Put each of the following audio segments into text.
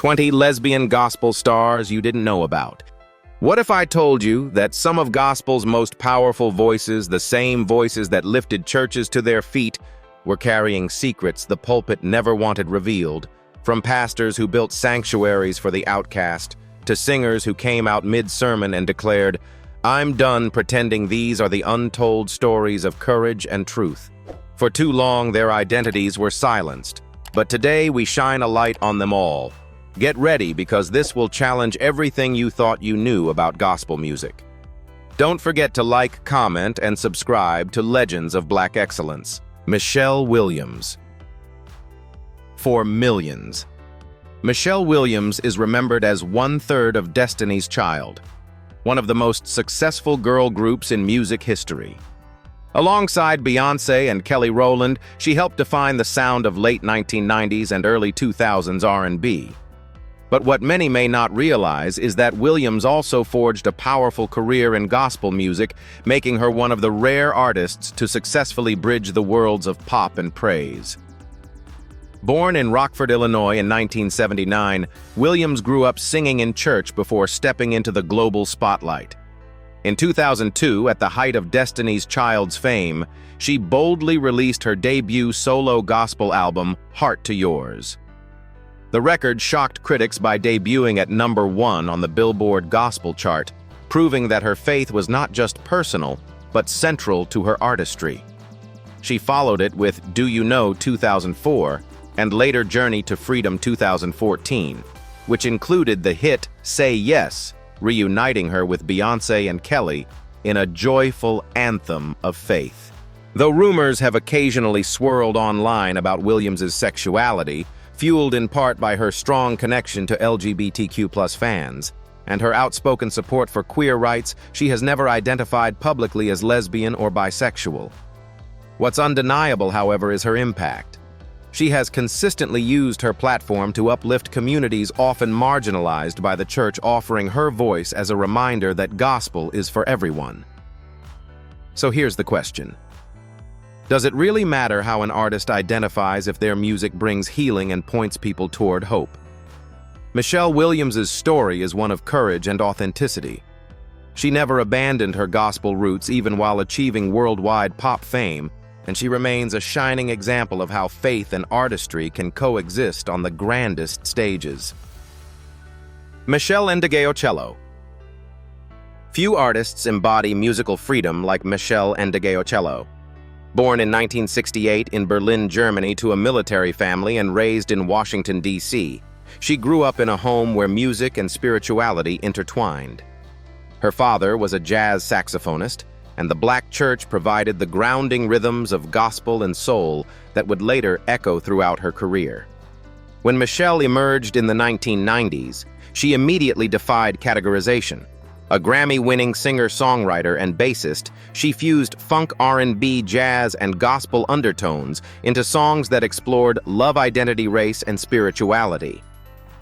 20 lesbian gospel stars you didn't know about. What if I told you that some of gospel's most powerful voices, the same voices that lifted churches to their feet, were carrying secrets the pulpit never wanted revealed, from pastors who built sanctuaries for the outcast, to singers who came out mid-sermon and declared, "I'm done pretending these are the untold stories of courage and truth." For too long, their identities were silenced, but today we shine a light on them all. Get ready, because this will challenge everything you thought you knew about gospel music. Don't forget to like, comment, and subscribe to Legends of Black Excellence. Michelle Williams. For millions. Michelle Williams is remembered as one-third of Destiny's Child, one of the most successful girl groups in music history. Alongside Beyoncé and Kelly Rowland, she helped define the sound of late 1990s and early 2000s R&B. But what many may not realize is that Williams also forged a powerful career in gospel music, making her one of the rare artists to successfully bridge the worlds of pop and praise. Born in Rockford, Illinois in 1979, Williams grew up singing in church before stepping into the global spotlight. In 2002, at the height of Destiny's Child's fame, she boldly released her debut solo gospel album, Heart to Yours. The record shocked critics by debuting at #1 on the Billboard Gospel chart, proving that her faith was not just personal, but central to her artistry. She followed it with Do You Know 2004, and later Journey to Freedom 2014, which included the hit Say Yes, reuniting her with Beyoncé and Kelly in a joyful anthem of faith. Though rumors have occasionally swirled online about Williams's sexuality, fueled in part by her strong connection to LGBTQ+ fans, and her outspoken support for queer rights, she has never identified publicly as lesbian or bisexual. What's undeniable, however, is her impact. She has consistently used her platform to uplift communities often marginalized by the church, offering her voice as a reminder that gospel is for everyone. So here's the question. Does it really matter how an artist identifies if their music brings healing and points people toward hope? Michelle Williams's story is one of courage and authenticity. She never abandoned her gospel roots even while achieving worldwide pop fame, and she remains a shining example of how faith and artistry can coexist on the grandest stages. Michelle Ndegeocello. Few artists embody musical freedom like Michelle Ndegeocello. Born in 1968 in Berlin, Germany, to a military family and raised in Washington, D.C., she grew up in a home where music and spirituality intertwined. Her father was a jazz saxophonist, and the Black church provided the grounding rhythms of gospel and soul that would later echo throughout her career. When Michelle emerged in the 1990s, she immediately defied categorization. A Grammy-winning singer-songwriter and bassist, she fused funk, R&B, jazz, and gospel undertones into songs that explored love, identity, race, and spirituality.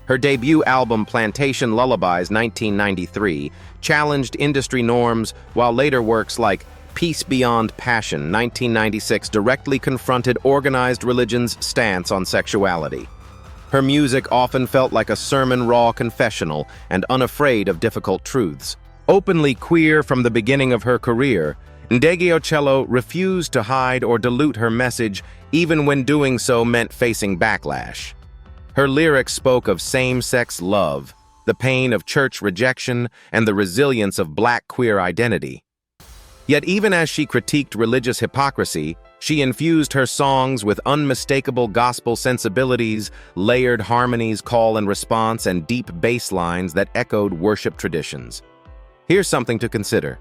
Her debut album, Plantation Lullabies, 1993, challenged industry norms, while later works like Peace Beyond Passion, 1996, directly confronted organized religion's stance on sexuality. Her music often felt like a sermon-raw confessional and unafraid of difficult truths. Openly queer from the beginning of her career, Ndegeocello refused to hide or dilute her message, even when doing so meant facing backlash. Her lyrics spoke of same-sex love, the pain of church rejection, and the resilience of Black queer identity. Yet even as she critiqued religious hypocrisy, she infused her songs with unmistakable gospel sensibilities, layered harmonies, call and response, and deep bass lines that echoed worship traditions. Here's something to consider.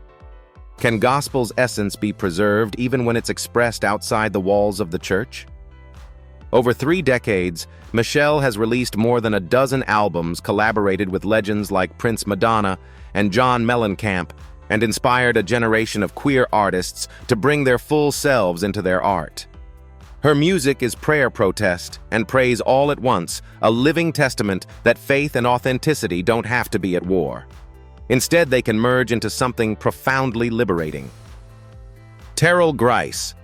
Can gospel's essence be preserved even when it's expressed outside the walls of the church? Over 3 decades, Michelle has released more than a dozen albums, collaborated with legends like Prince, Madonna, and John Mellencamp, and inspired a generation of queer artists to bring their full selves into their art. Her music is prayer protest and praise all at once, a living testament that faith and authenticity don't have to be at war. Instead, they can merge into something profoundly liberating. Terrell Grice.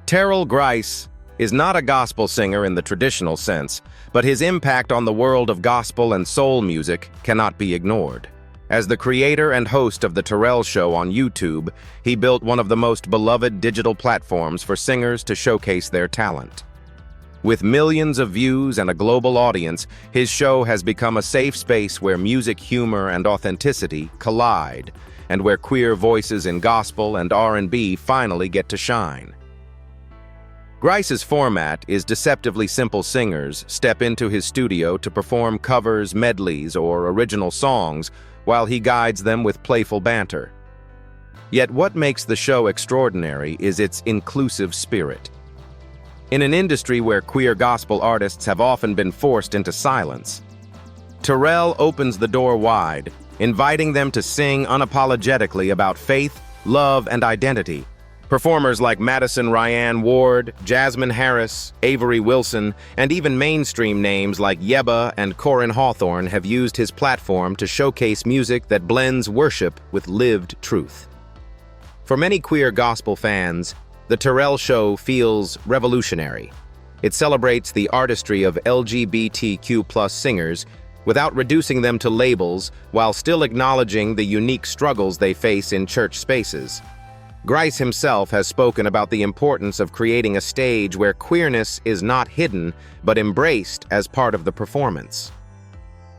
Terrell Grice is not a gospel singer in the traditional sense, but his impact on the world of gospel and soul music cannot be ignored. As the creator and host of The Terrell Show on YouTube, he built one of the most beloved digital platforms for singers to showcase their talent. With millions of views and a global audience, his show has become a safe space where music, humor, and authenticity collide, and where queer voices in gospel and R&B finally get to shine. Grice's format is deceptively simple. Singers step into his studio to perform covers, medleys, or original songs while he guides them with playful banter. Yet what makes the show extraordinary is its inclusive spirit. In an industry where queer gospel artists have often been forced into silence, Terrell opens the door wide, inviting them to sing unapologetically about faith, love, and identity. Performers like Madison Ryan Ward, Jasmine Harris, Avery Wilson, and even mainstream names like Yeba and Corin Hawthorne have used his platform to showcase music that blends worship with lived truth. For many queer gospel fans, The Terrell Show feels revolutionary. It celebrates the artistry of LGBTQ+ singers without reducing them to labels, while still acknowledging the unique struggles they face in church spaces. Grice himself has spoken about the importance of creating a stage where queerness is not hidden but embraced as part of the performance.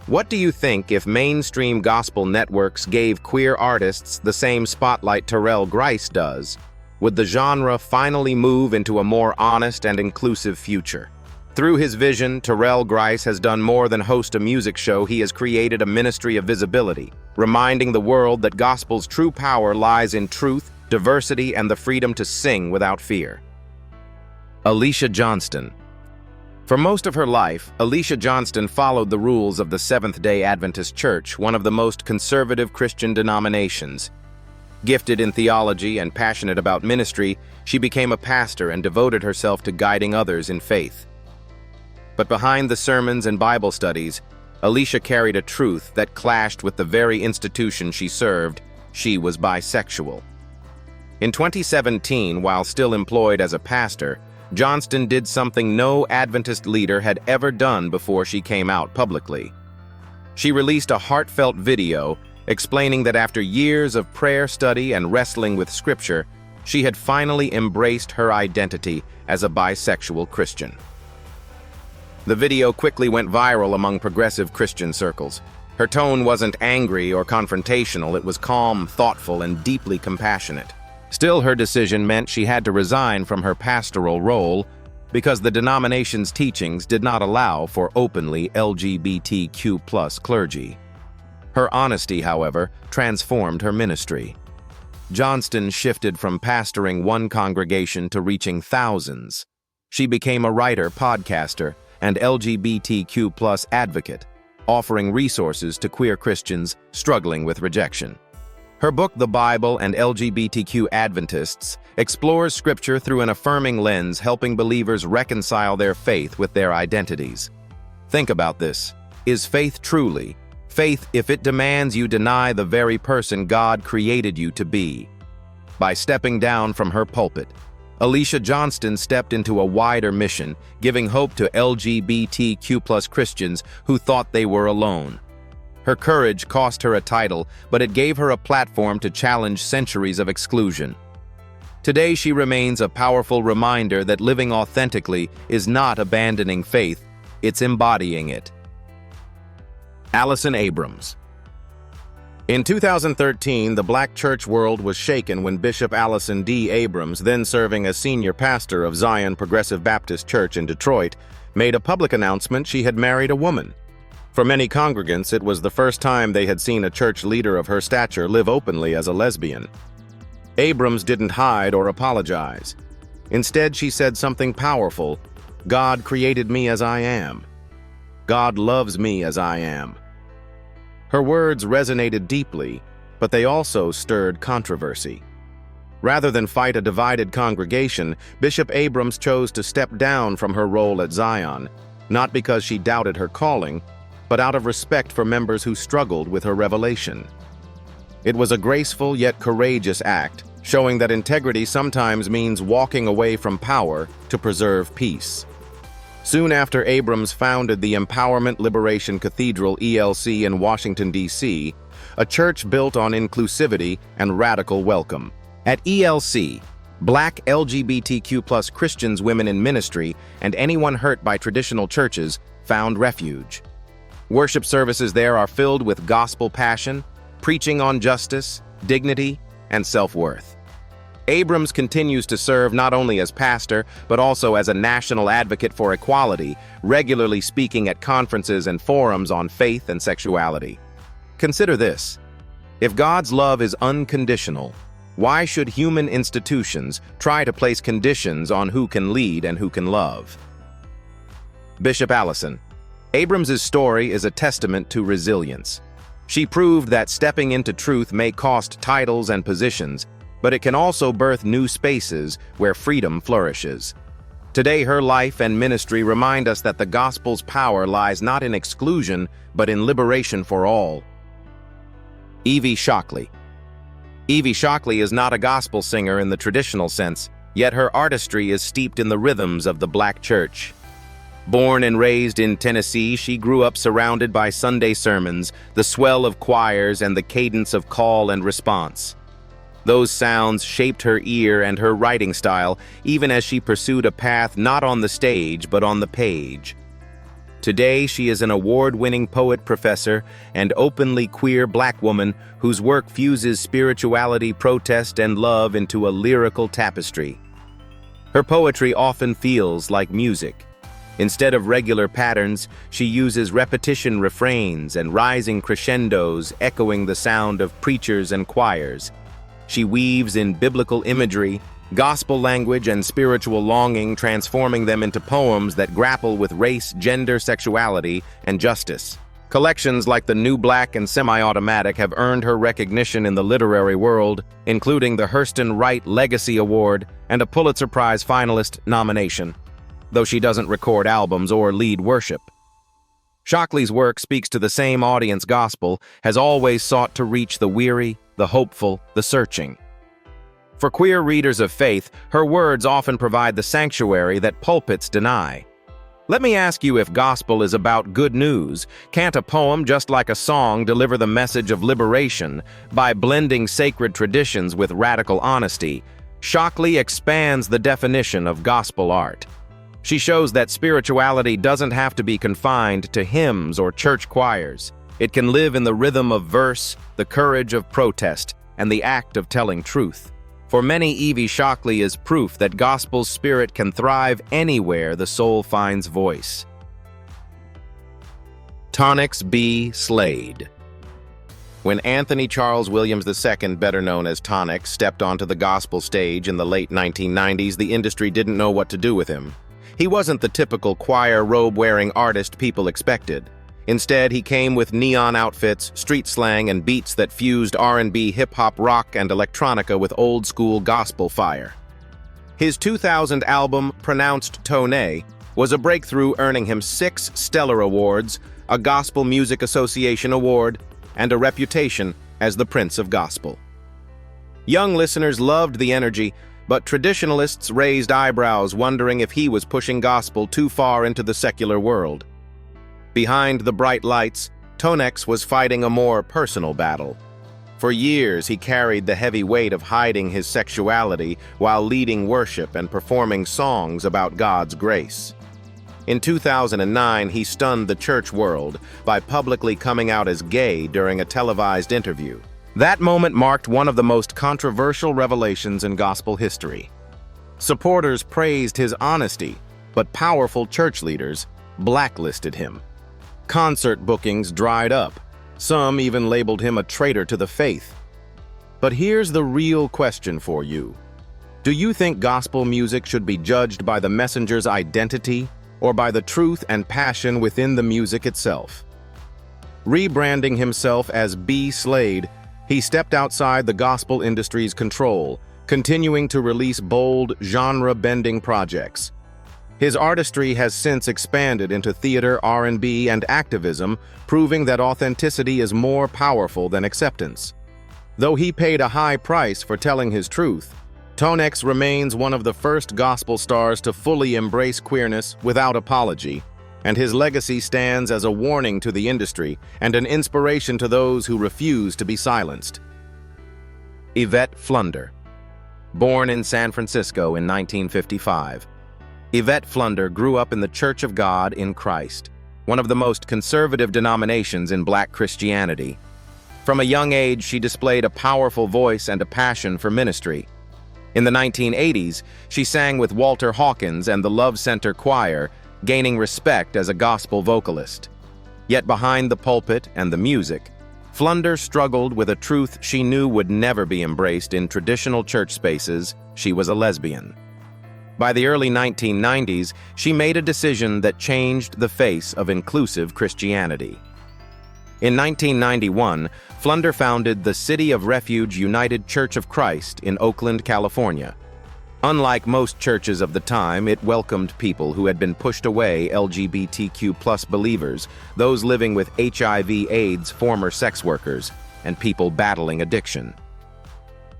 What do you think if mainstream gospel networks gave queer artists the same spotlight Terrell Grice does? Would the genre finally move into a more honest and inclusive future? Through his vision, Terrell Grice has done more than host a music show. He has created a ministry of visibility, reminding the world that gospel's true power lies in truth, diversity, and the freedom to sing without fear. Alicia Johnston. For most of her life, Alicia Johnston followed the rules of the Seventh-day Adventist Church, one of the most conservative Christian denominations. Gifted in theology and passionate about ministry, she became a pastor and devoted herself to guiding others in faith. But behind the sermons and Bible studies, Alicia carried a truth that clashed with the very institution she served. She was bisexual. In 2017, while still employed as a pastor, Johnston did something no Adventist leader had ever done before she came out publicly. She released a heartfelt video explaining that after years of prayer study and wrestling with Scripture, she had finally embraced her identity as a bisexual Christian. The video quickly went viral among progressive Christian circles. Her tone wasn't angry or confrontational, it was calm, thoughtful, and deeply compassionate. Still, her decision meant she had to resign from her pastoral role because the denomination's teachings did not allow for openly LGBTQ+ clergy. Her honesty, however, transformed her ministry. Johnston shifted from pastoring one congregation to reaching thousands. She became a writer, podcaster, and LGBTQ+ advocate, offering resources to queer Christians struggling with rejection. Her book, The Bible and LGBTQ Adventists, explores Scripture through an affirming lens, helping believers reconcile their faith with their identities. Think about this. Is faith truly faith if it demands you deny the very person God created you to be? By stepping down from her pulpit, Alicia Johnston stepped into a wider mission, giving hope to LGBTQ+ Christians who thought they were alone. Her courage cost her a title, but it gave her a platform to challenge centuries of exclusion. Today, she remains a powerful reminder that living authentically is not abandoning faith, it's embodying it. Allison Abrams. In 2013, the Black church world was shaken when Bishop Allison D. Abrams, then serving as senior pastor of Zion Progressive Baptist Church in Detroit, made a public announcement she had married a woman. For many congregants, it was the first time they had seen a church leader of her stature live openly as a lesbian. Abrams didn't hide or apologize. Instead, she said something powerful: "God created me as I am. God loves me as I am." Her words resonated deeply, but they also stirred controversy. Rather than fight a divided congregation, Bishop Abrams chose to step down from her role at Zion, not because she doubted her calling, but out of respect for members who struggled with her revelation. It was a graceful yet courageous act, showing that integrity sometimes means walking away from power to preserve peace. Soon after, Abrams founded the Empowerment Liberation Cathedral ELC in Washington, D.C., a church built on inclusivity and radical welcome. At ELC, Black LGBTQ+ Christians, women in ministry, and anyone hurt by traditional churches found refuge. Worship services there are filled with gospel passion, preaching on justice, dignity, and self-worth. Abrams continues to serve not only as pastor, but also as a national advocate for equality, regularly speaking at conferences and forums on faith and sexuality. Consider this: if God's love is unconditional, why should human institutions try to place conditions on who can lead and who can love? Bishop Allison. Abrams's story is a testament to resilience. She proved that stepping into truth may cost titles and positions, but it can also birth new spaces where freedom flourishes. Today, her life and ministry remind us that the gospel's power lies not in exclusion, but in liberation for all. Evie Shockley. Evie Shockley is not a gospel singer in the traditional sense, yet her artistry is steeped in the rhythms of the Black church. Born and raised in Tennessee, she grew up surrounded by Sunday sermons, the swell of choirs, and the cadence of call and response. Those sounds shaped her ear and her writing style, even as she pursued a path not on the stage but on the page. Today, she is an award-winning poet, professor, and openly queer Black woman whose work fuses spirituality, protest, and love into a lyrical tapestry. Her poetry often feels like music. Instead of regular patterns, she uses repetition refrains and rising crescendos echoing the sound of preachers and choirs. She weaves in biblical imagery, gospel language, and spiritual longing, transforming them into poems that grapple with race, gender, sexuality, and justice. Collections like The New Black and Semi-Automatic have earned her recognition in the literary world, including the Hurston Wright Legacy Award and a Pulitzer Prize finalist nomination, though she doesn't record albums or lead worship. Shockley's work speaks to the same audience. Gospel has always sought to reach the weary, the hopeful, the searching. For queer readers of faith, her words often provide the sanctuary that pulpits deny. Let me ask you, if gospel is about good news, can't a poem, just like a song, deliver the message of liberation by blending sacred traditions with radical honesty? Shockley expands the definition of gospel art. She shows that spirituality doesn't have to be confined to hymns or church choirs. It can live in the rhythm of verse, the courage of protest, and the act of telling truth. For many, Evie Shockley is proof that gospel spirit can thrive anywhere the soul finds voice. Tonix B. Slade. When Anthony Charles Williams II, better known as Tonix, stepped onto the gospel stage in the late 1990s, the industry didn't know what to do with him. He wasn't the typical choir robe-wearing artist people expected. Instead, he came with neon outfits, street slang, and beats that fused R&B, hip-hop, rock, and electronica with old-school gospel fire. His 2000 album, Pronounced Tone, was a breakthrough, earning him 6 Stellar Awards, a Gospel Music Association Award, and a reputation as the Prince of Gospel. Young listeners loved the energy, but traditionalists raised eyebrows, wondering if he was pushing gospel too far into the secular world. Behind the bright lights, Tonix was fighting a more personal battle. For years, he carried the heavy weight of hiding his sexuality while leading worship and performing songs about God's grace. In 2009, he stunned the church world by publicly coming out as gay during a televised interview. That moment marked one of the most controversial revelations in gospel history. Supporters praised his honesty, but powerful church leaders blacklisted him. Concert bookings dried up. Some even labeled him a traitor to the faith. But here's the real question for you. Do you think gospel music should be judged by the messenger's identity or by the truth and passion within the music itself? Rebranding himself as B. Slade, he stepped outside the gospel industry's control, continuing to release bold, genre-bending projects. His artistry has since expanded into theater, R&B, and activism, proving that authenticity is more powerful than acceptance. Though he paid a high price for telling his truth, Tonex remains one of the first gospel stars to fully embrace queerness without apology, and his legacy stands as a warning to the industry and an inspiration to those who refuse to be silenced. Yvette Flunder. Born in San Francisco in 1955, Yvette Flunder grew up in the Church of God in Christ, one of the most conservative denominations in Black Christianity. From a young age, she displayed a powerful voice and a passion for ministry. In the 1980s, she sang with Walter Hawkins and the Love Center Choir, gaining respect as a gospel vocalist. Yet behind the pulpit and the music, Flunder struggled with a truth she knew would never be embraced in traditional church spaces: she was a lesbian. By the early 1990s, she made a decision that changed the face of inclusive Christianity. In 1991, Flunder founded the City of Refuge United Church of Christ in Oakland, California. Unlike most churches of the time, it welcomed people who had been pushed away, LGBTQ+ believers, those living with HIV/AIDS, former sex workers, and people battling addiction.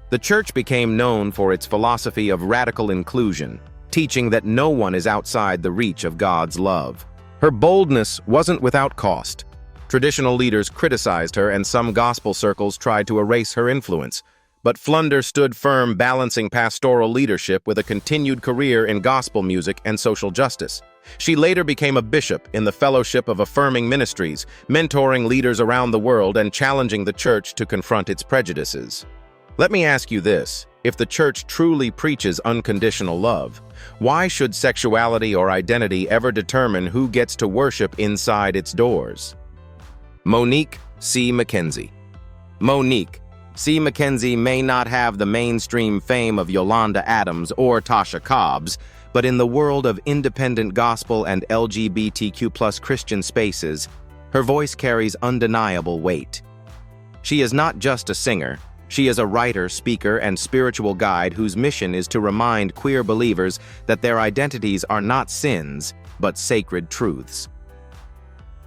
The church became known for its philosophy of radical inclusion, teaching that no one is outside the reach of God's love. Her boldness wasn't without cost. Traditional leaders criticized her, and some gospel circles tried to erase her influence. But Flunder stood firm, balancing pastoral leadership with a continued career in gospel music and social justice. She later became a bishop in the Fellowship of Affirming Ministries, mentoring leaders around the world and challenging the church to confront its prejudices. Let me ask you this: if the church truly preaches unconditional love, why should sexuality or identity ever determine who gets to worship inside its doors? Monique C. McKenzie. Monique C. McKenzie may not have the mainstream fame of Yolanda Adams or Tasha Cobbs, but in the world of independent gospel and LGBTQ+ Christian spaces, her voice carries undeniable weight. She is not just a singer. She is a writer, speaker, and spiritual guide whose mission is to remind queer believers that their identities are not sins, but sacred truths.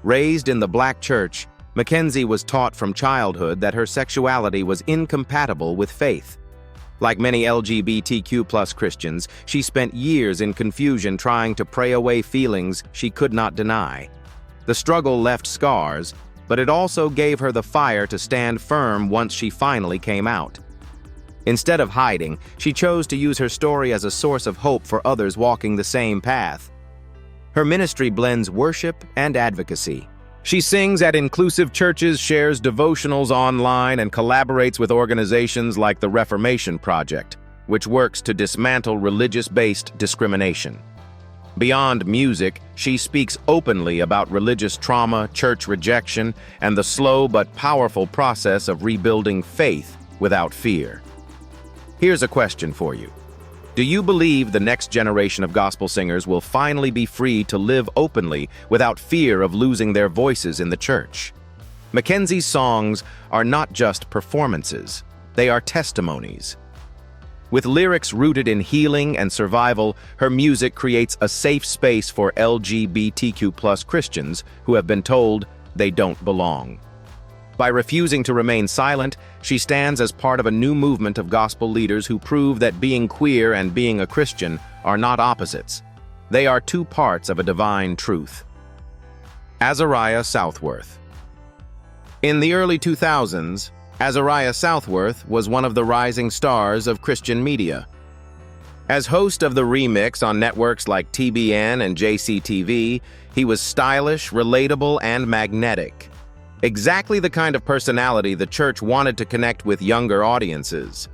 Raised in the Black church, McKenzie was taught from childhood that her sexuality was incompatible with faith. Like many LGBTQ+ Christians, she spent years in confusion trying to pray away feelings she could not deny. The struggle left scars, but it also gave her the fire to stand firm once she finally came out. Instead of hiding, she chose to use her story as a source of hope for others walking the same path. Her ministry blends worship and advocacy. She sings at inclusive churches, shares devotionals online, and collaborates with organizations like the Reformation Project, which works to dismantle religious-based discrimination. Beyond music, she speaks openly about religious trauma, church rejection, and the slow but powerful process of rebuilding faith without fear. Here's a question for you. Do you believe the next generation of gospel singers will finally be free to live openly without fear of losing their voices in the church? Mackenzie's songs are not just performances, they are testimonies. With lyrics rooted in healing and survival, her music creates a safe space for LGBTQ+ Christians who have been told they don't belong. By refusing to remain silent, she stands as part of a new movement of gospel leaders who prove that being queer and being a Christian are not opposites. They are two parts of a divine truth. Azariah Southworth. In the early 2000s, Azariah Southworth was one of the rising stars of Christian media. As host of The Remix on networks like TBN and JCTV, he was stylish, relatable, and magnetic. Exactly the kind of personality the church wanted to connect with younger audiences.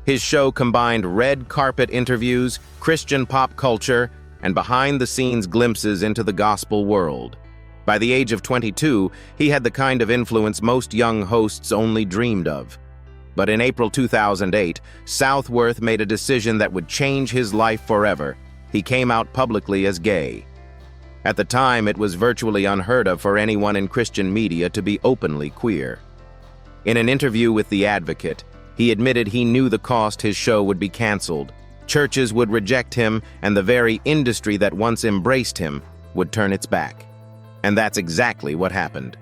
His show combined red carpet interviews, Christian pop culture, and behind-the-scenes glimpses into the gospel world. By the age of 22, he had the kind of influence most young hosts only dreamed of. But in April 2008, Southworth made a decision that would change his life forever. He came out publicly as gay. At the time, it was virtually unheard of for anyone in Christian media to be openly queer. In an interview with The Advocate, he admitted he knew the cost his show would be canceled. Churches would reject him, and the very industry that once embraced him would turn its back. And that's exactly what happened.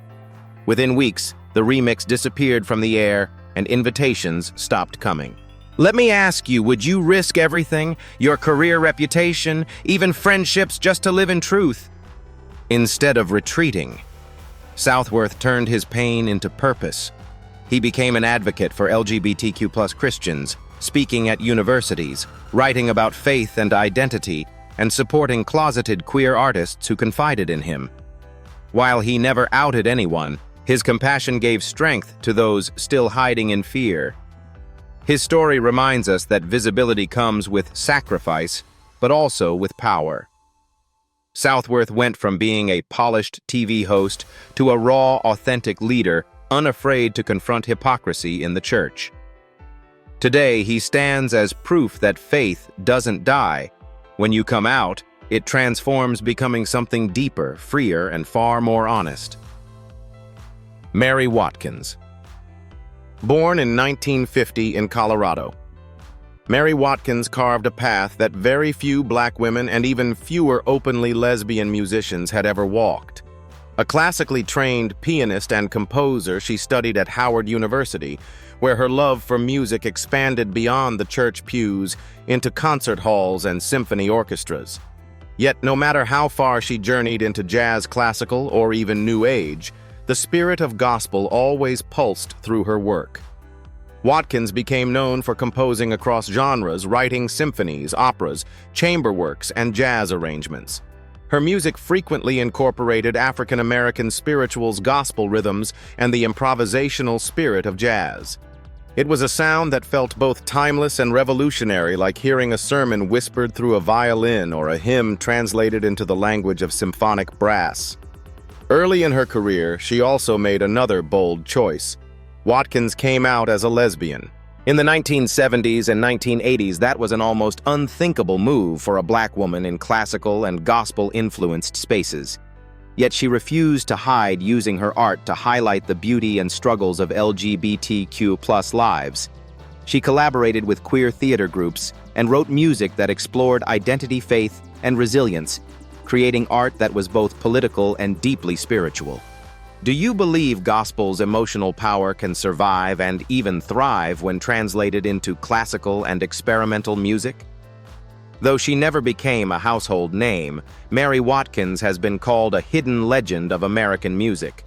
Within weeks, The Remix disappeared from the air, and invitations stopped coming. Let me ask you, would you risk everything, your career, reputation, even friendships, just to live in truth? Instead of retreating, Southworth turned his pain into purpose. He became an advocate for LGBTQ+ Christians, speaking at universities, writing about faith and identity, and supporting closeted queer artists who confided in him. While he never outed anyone, his compassion gave strength to those still hiding in fear. His story reminds us that visibility comes with sacrifice, but also with power. Southworth went from being a polished TV host to a raw, authentic leader, unafraid to confront hypocrisy in the church. Today, he stands as proof that faith doesn't die. When you come out, it transforms, becoming something deeper, freer, and far more honest. Mary Watkins. Born in 1950 in Colorado, Mary Watkins carved a path that very few black women and even fewer openly lesbian musicians had ever walked. A classically trained pianist and composer, she studied at Howard University, where her love for music expanded beyond the church pews into concert halls and symphony orchestras. Yet, no matter how far she journeyed into jazz, classical, or even New Age, the spirit of gospel always pulsed through her work. Watkins became known for composing across genres, writing symphonies, operas, chamber works, and jazz arrangements. Her music frequently incorporated African American spirituals, gospel rhythms, and the improvisational spirit of jazz. It was a sound that felt both timeless and revolutionary, like hearing a sermon whispered through a violin or a hymn translated into the language of symphonic brass. Early in her career, she also made another bold choice. Watkins came out as a lesbian. In the 1970s and 1980s, that was an almost unthinkable move for a black woman in classical and gospel-influenced spaces. Yet she refused to hide, using her art to highlight the beauty and struggles of LGBTQ+ lives. She collaborated with queer theater groups and wrote music that explored identity, faith, and resilience, creating art that was both political and deeply spiritual. Do you believe gospel's emotional power can survive and even thrive when translated into classical and experimental music? Though she never became a household name, Mary Watkins has been called a hidden legend of American music.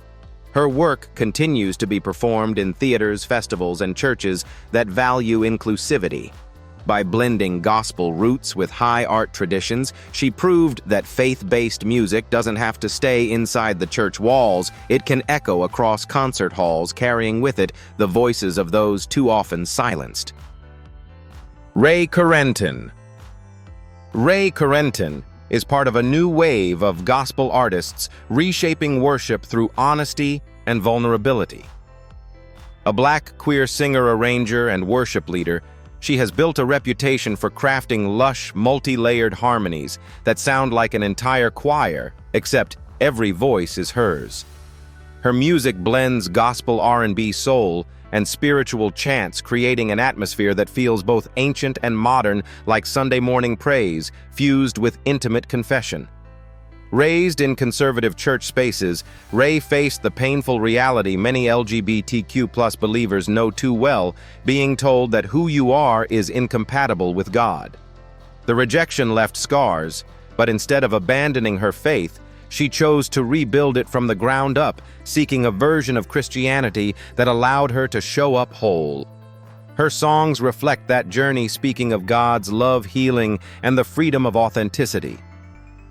Her work continues to be performed in theaters, festivals, and churches that value inclusivity. By blending gospel roots with high art traditions, she proved that faith-based music doesn't have to stay inside the church walls. It can echo across concert halls, carrying with it the voices of those too often silenced. Ray Corentin. Ray Corentin is part of a new wave of gospel artists reshaping worship through honesty and vulnerability. A black queer singer, arranger, and worship leader, she has built a reputation for crafting lush, multi-layered harmonies that sound like an entire choir, except every voice is hers. Her music blends gospel R&B, soul, and spiritual chants, creating an atmosphere that feels both ancient and modern, like Sunday morning praise fused with intimate confession. Raised in conservative church spaces, Ray faced the painful reality many LGBTQ+ believers know too well, being told that who you are is incompatible with God. The rejection left scars, but instead of abandoning her faith, she chose to rebuild it from the ground up, seeking a version of Christianity that allowed her to show up whole. Her songs reflect that journey, speaking of God's love, healing, and the freedom of authenticity.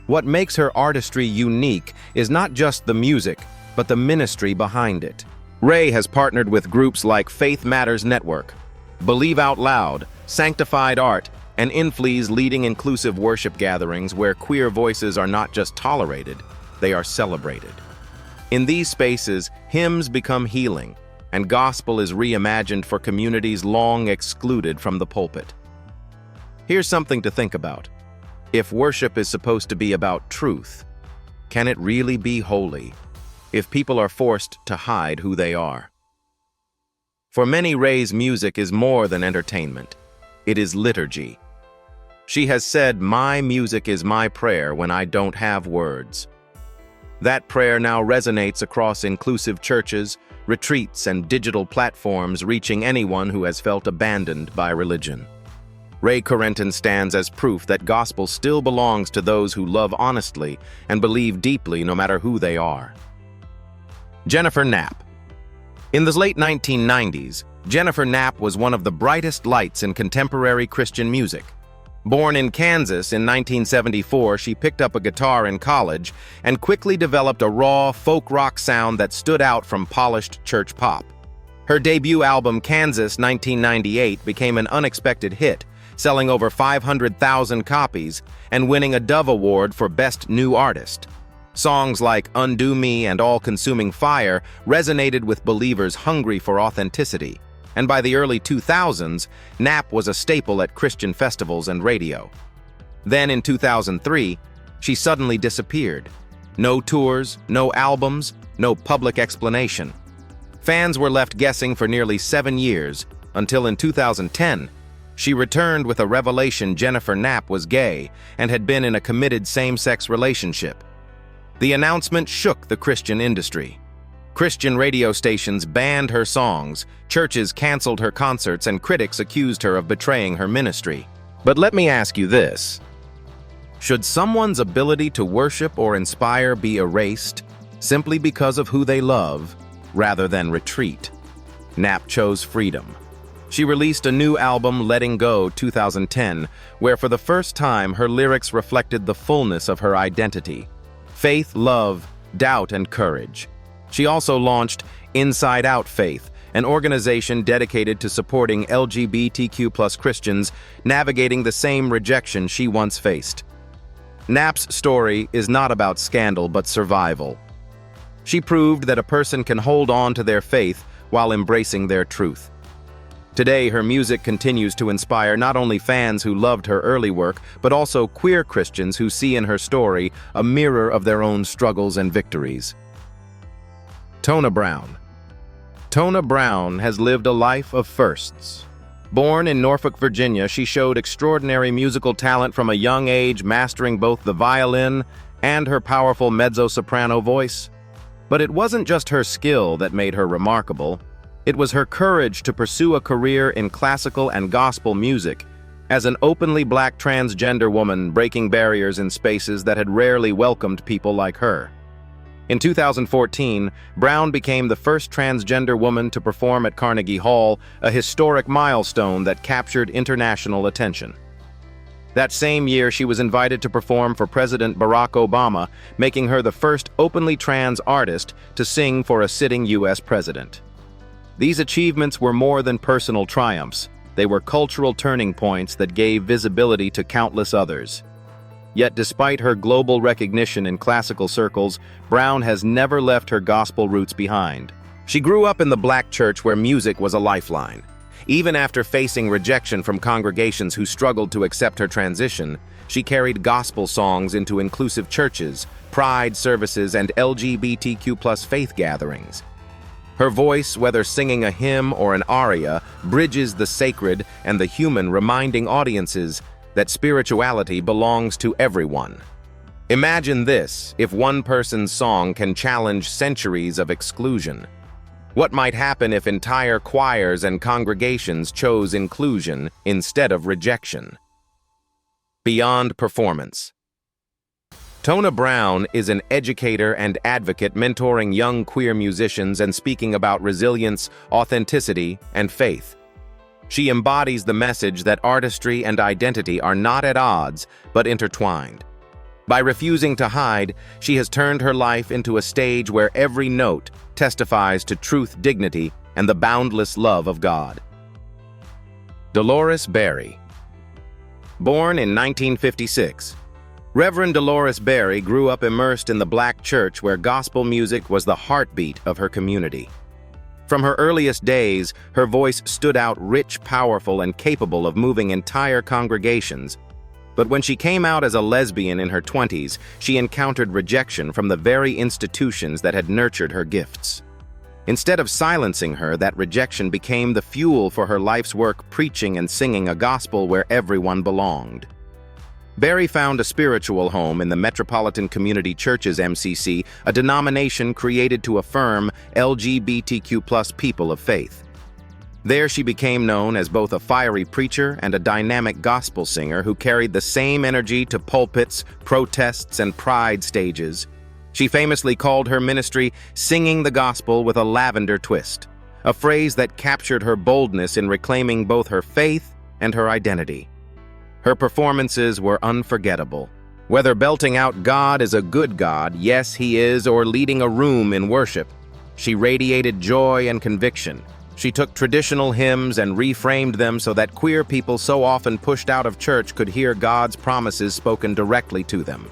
What makes her artistry unique is not just the music, but the ministry behind it. Ray has partnered with groups like Faith Matters Network, Believe Out Loud, Sanctified Art, and Inflee's leading inclusive worship gatherings where queer voices are not just tolerated, they are celebrated. In these spaces, hymns become healing, and gospel is reimagined for communities long excluded from the pulpit. Here's something to think about. If worship is supposed to be about truth, can it really be holy if people are forced to hide who they are? For many, Ray's music is more than entertainment. It is liturgy. She has said, "My music is my prayer when I don't have words." That prayer now resonates across inclusive churches, retreats, and digital platforms reaching anyone who has felt abandoned by religion. Ray Corentin stands as proof that gospel still belongs to those who love honestly and believe deeply no matter who they are. Jennifer Knapp. In the late 1990s, Jennifer Knapp was one of the brightest lights in contemporary Christian music. Born in Kansas in 1974, she picked up a guitar in college and quickly developed a raw, folk rock sound that stood out from polished church pop. Her debut album, Kansas 1998, became an unexpected hit, selling over 500,000 copies and winning a Dove Award for Best New Artist. Songs like Undo Me and All-Consuming Fire resonated with believers hungry for authenticity, and by the early 2000s, Knapp was a staple at Christian festivals and radio. Then in 2003, she suddenly disappeared. No tours, no albums, no public explanation. Fans were left guessing for nearly 7 years, until in 2010, she returned with a revelation: Jennifer Knapp was gay and had been in a committed same-sex relationship. The announcement shook the Christian industry. Christian radio stations banned her songs, churches canceled her concerts, and critics accused her of betraying her ministry. But let me ask you this: should someone's ability to worship or inspire be erased simply because of who they love, rather than retreat? Knapp chose freedom. She released a new album, Letting Go 2010, where for the first time her lyrics reflected the fullness of her identity: faith, love, doubt, and courage. She also launched Inside Out Faith, an organization dedicated to supporting LGBTQ+ Christians navigating the same rejection she once faced. Knapp's story is not about scandal but survival. She proved that a person can hold on to their faith while embracing their truth. Today, her music continues to inspire not only fans who loved her early work, but also queer Christians who see in her story a mirror of their own struggles and victories. Tona Brown. Tona Brown has lived a life of firsts. Born in Norfolk, Virginia, she showed extraordinary musical talent from a young age, mastering both the violin and her powerful mezzo-soprano voice. But it wasn't just her skill that made her remarkable. It was her courage to pursue a career in classical and gospel music, as an openly black transgender woman breaking barriers in spaces that had rarely welcomed people like her. In 2014, Brown became the first transgender woman to perform at Carnegie Hall, a historic milestone that captured international attention. That same year, she was invited to perform for President Barack Obama, making her the first openly trans artist to sing for a sitting U.S. president. These achievements were more than personal triumphs. They were cultural turning points that gave visibility to countless others. Yet despite her global recognition in classical circles, Brown has never left her gospel roots behind. She grew up in the black church where music was a lifeline. Even after facing rejection from congregations who struggled to accept her transition, she carried gospel songs into inclusive churches, pride services, and LGBTQ+ faith gatherings. Her voice, whether singing a hymn or an aria, bridges the sacred and the human, reminding audiences that spirituality belongs to everyone. Imagine this: if one person's song can challenge centuries of exclusion. What might happen if entire choirs and congregations chose inclusion instead of rejection? Beyond performance. Tona Brown is an educator and advocate, mentoring young queer musicians and speaking about resilience, authenticity, and faith. She embodies the message that artistry and identity are not at odds, but intertwined. By refusing to hide, she has turned her life into a stage where every note testifies to truth, dignity, and the boundless love of God. Dolores Berry. Born in 1956, Reverend Dolores Berry grew up immersed in the black church where gospel music was the heartbeat of her community. From her earliest days, her voice stood out, rich, powerful, and capable of moving entire congregations. But when she came out as a lesbian in her 20s, she encountered rejection from the very institutions that had nurtured her gifts. Instead of silencing her, that rejection became the fuel for her life's work, preaching and singing a gospel where everyone belonged. Berry found a spiritual home in the Metropolitan Community Churches MCC, a denomination created to affirm LGBTQ+ people of faith. There she became known as both a fiery preacher and a dynamic gospel singer who carried the same energy to pulpits, protests, and pride stages. She famously called her ministry "singing the gospel with a lavender twist," a phrase that captured her boldness in reclaiming both her faith and her identity. Her performances were unforgettable. Whether belting out "God is a good God, yes he is," or leading a room in worship, she radiated joy and conviction. She took traditional hymns and reframed them so that queer people so often pushed out of church could hear God's promises spoken directly to them.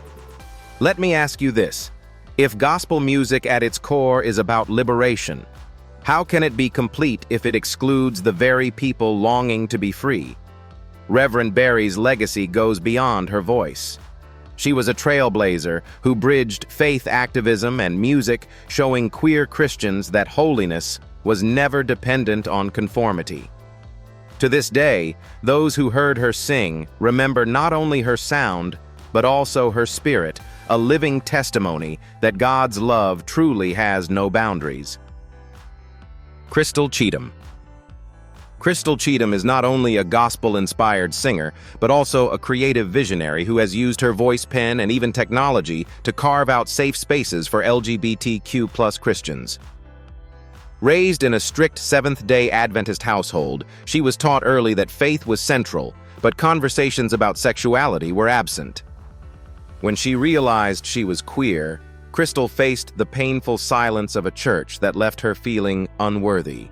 Let me ask you this. If gospel music at its core is about liberation, how can it be complete if it excludes the very people longing to be free? Reverend Berry's legacy goes beyond her voice. She was a trailblazer who bridged faith activism and music, showing queer Christians that holiness was never dependent on conformity. To this day, those who heard her sing remember not only her sound, but also her spirit, a living testimony that God's love truly has no boundaries. Crystal Cheatham. Crystal Cheatham is not only a gospel-inspired singer, but also a creative visionary who has used her voice, pen, and even technology to carve out safe spaces for LGBTQ+ Christians. Raised in a strict Seventh-day Adventist household, she was taught early that faith was central, but conversations about sexuality were absent. When she realized she was queer, Crystal faced the painful silence of a church that left her feeling unworthy.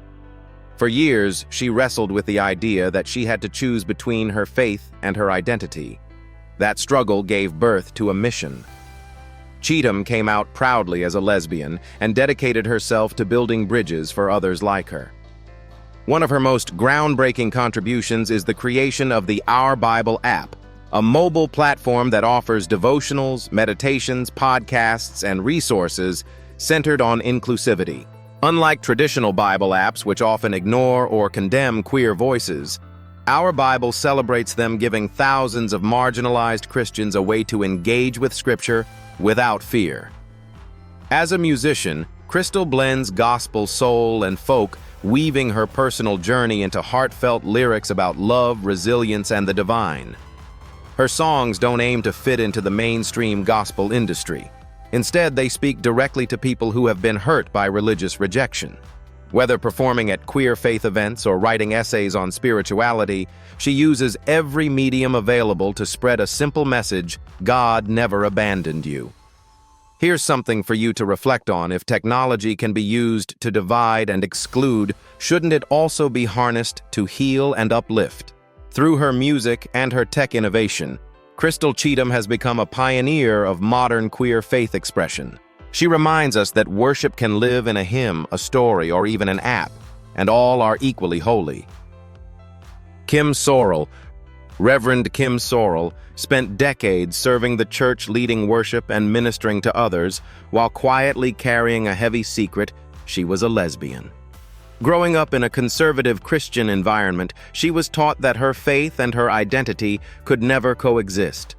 For years, she wrestled with the idea that she had to choose between her faith and her identity. That struggle gave birth to a mission. Cheatham came out proudly as a lesbian and dedicated herself to building bridges for others like her. One of her most groundbreaking contributions is the creation of the Our Bible app, a mobile platform that offers devotionals, meditations, podcasts, and resources centered on inclusivity. Unlike traditional Bible apps, which often ignore or condemn queer voices, Our Bible celebrates them, giving thousands of marginalized Christians a way to engage with Scripture without fear. As a musician, Crystal blends gospel, soul, and folk, weaving her personal journey into heartfelt lyrics about love, resilience, and the divine. Her songs don't aim to fit into the mainstream gospel industry. Instead, they speak directly to people who have been hurt by religious rejection. Whether performing at queer faith events or writing essays on spirituality, she uses every medium available to spread a simple message: God never abandoned you. Here's something for you to reflect on. If technology can be used to divide and exclude, shouldn't it also be harnessed to heal and uplift? Through her music and her tech innovation, Crystal Cheatham has become a pioneer of modern queer faith expression. She reminds us that worship can live in a hymn, a story, or even an app, and all are equally holy. Kim Sorrell. Reverend Kim Sorrell spent decades serving the church, leading worship and ministering to others, while quietly carrying a heavy secret: she was a lesbian. Growing up in a conservative Christian environment, she was taught that her faith and her identity could never coexist.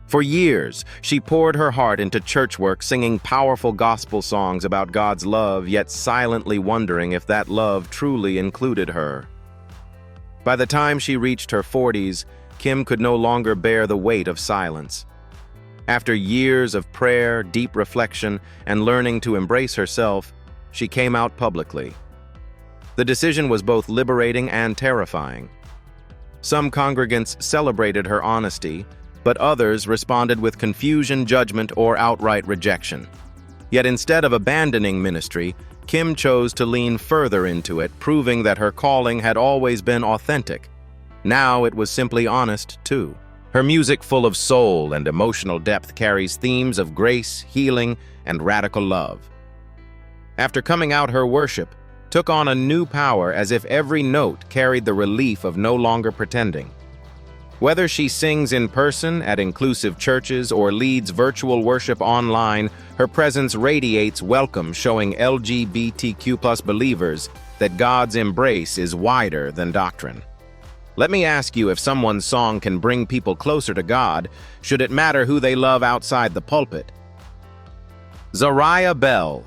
For years, she poured her heart into church work, singing powerful gospel songs about God's love, yet silently wondering if that love truly included her. By the time she reached her 40s, Kim could no longer bear the weight of silence. After years of prayer, deep reflection, and learning to embrace herself, she came out publicly. The decision was both liberating and terrifying. Some congregants celebrated her honesty, but others responded with confusion, judgment, or outright rejection. Yet instead of abandoning ministry, Kim chose to lean further into it, proving that her calling had always been authentic. Now it was simply honest, too. Her music, full of soul and emotional depth, carries themes of grace, healing, and radical love. After coming out, her worship took on a new power, as if every note carried the relief of no longer pretending. Whether she sings in person at inclusive churches or leads virtual worship online, her presence radiates welcome, showing LGBTQ+ believers that God's embrace is wider than doctrine. Let me ask you, if someone's song can bring people closer to God, should it matter who they love outside the pulpit? Zariah Bell.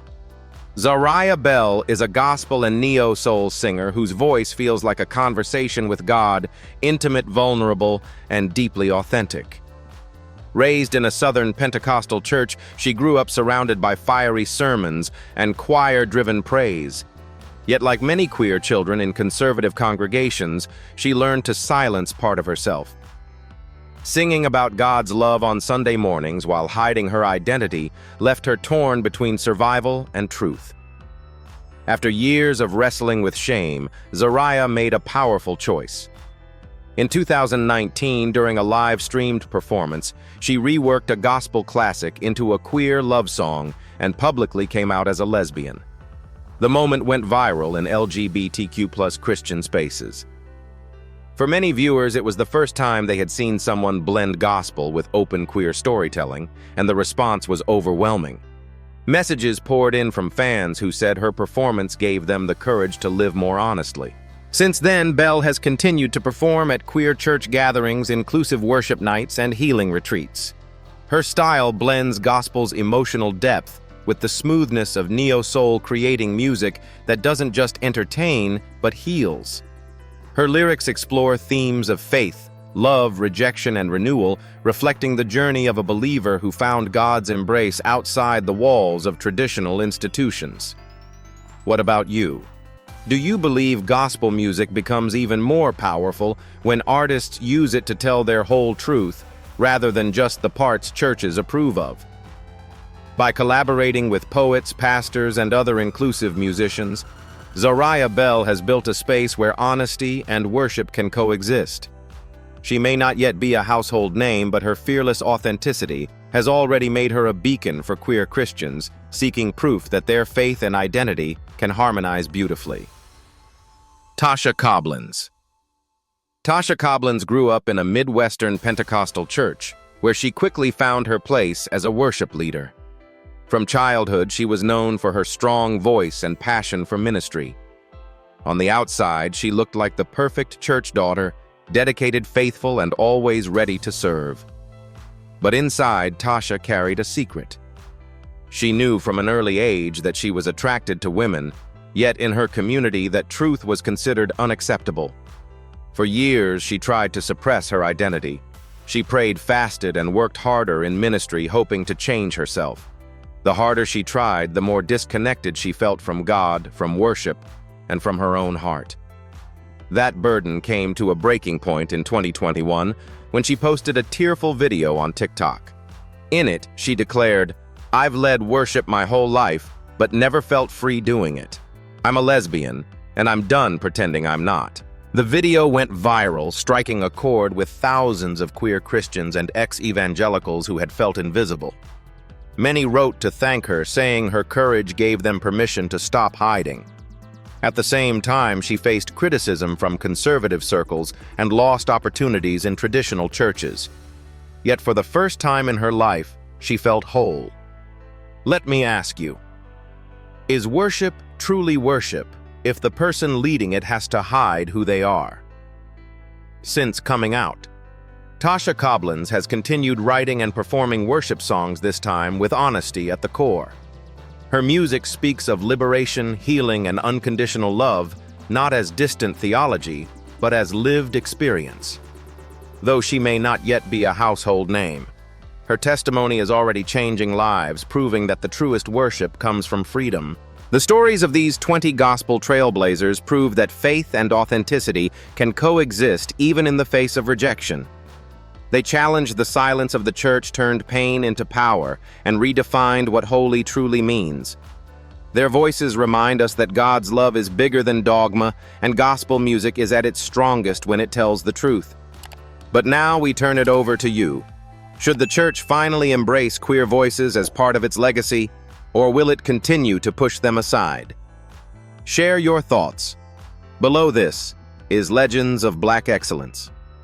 Zariah Bell is a gospel and neo-soul singer whose voice feels like a conversation with God, intimate, vulnerable, and deeply authentic. Raised in a Southern Pentecostal church, she grew up surrounded by fiery sermons and choir-driven praise. Yet, like many queer children in conservative congregations, she learned to silence part of herself. Singing about God's love on Sunday mornings while hiding her identity left her torn between survival and truth. After years of wrestling with shame, Zariah made a powerful choice. In 2019, during a live-streamed performance, she reworked a gospel classic into a queer love song and publicly came out as a lesbian. The moment went viral in LGBTQ+ Christian spaces. For many viewers, it was the first time they had seen someone blend gospel with open queer storytelling, and the response was overwhelming. Messages poured in from fans who said her performance gave them the courage to live more honestly. Since then, Bell has continued to perform at queer church gatherings, inclusive worship nights, and healing retreats. Her style blends gospel's emotional depth with the smoothness of neo-soul, creating music that doesn't just entertain, but heals. Her lyrics explore themes of faith, love, rejection, and renewal, reflecting the journey of a believer who found God's embrace outside the walls of traditional institutions. What about you? Do you believe gospel music becomes even more powerful when artists use it to tell their whole truth, rather than just the parts churches approve of? By collaborating with poets, pastors, and other inclusive musicians, Zariah Bell has built a space where honesty and worship can coexist. She may not yet be a household name, but her fearless authenticity has already made her a beacon for queer Christians seeking proof that their faith and identity can harmonize beautifully. Tasha Coblins. Tasha Coblins grew up in a Midwestern Pentecostal church, where she quickly found her place as a worship leader. From childhood, she was known for her strong voice and passion for ministry. On the outside, she looked like the perfect church daughter, dedicated, faithful, and always ready to serve. But inside, Tasha carried a secret. She knew from an early age that she was attracted to women, yet in her community that truth was considered unacceptable. For years, she tried to suppress her identity. She prayed, fasted, and worked harder in ministry, hoping to change herself. The harder she tried, the more disconnected she felt from God, from worship, and from her own heart. That burden came to a breaking point in 2021 when she posted a tearful video on TikTok. In it, she declared, "I've led worship my whole life, but never felt free doing it. I'm a lesbian, and I'm done pretending I'm not." The video went viral, striking a chord with thousands of queer Christians and ex-evangelicals who had felt invisible. Many wrote to thank her, saying her courage gave them permission to stop hiding. At the same time, she faced criticism from conservative circles and lost opportunities in traditional churches. Yet for the first time in her life, she felt whole. Let me ask you, is worship truly worship if the person leading it has to hide who they are? Since coming out, Tasha Coblins has continued writing and performing worship songs, this time with honesty at the core. Her music speaks of liberation, healing, and unconditional love, not as distant theology, but as lived experience. Though she may not yet be a household name, her testimony is already changing lives, proving that the truest worship comes from freedom. The stories of these 20 gospel trailblazers prove that faith and authenticity can coexist even in the face of rejection. They challenged the silence of the church, turned pain into power, and redefined what holy truly means. Their voices remind us that God's love is bigger than dogma, and gospel music is at its strongest when it tells the truth. But now we turn it over to you. Should the church finally embrace queer voices as part of its legacy, or will it continue to push them aside? Share your thoughts. Below this is Legends of Black Excellence.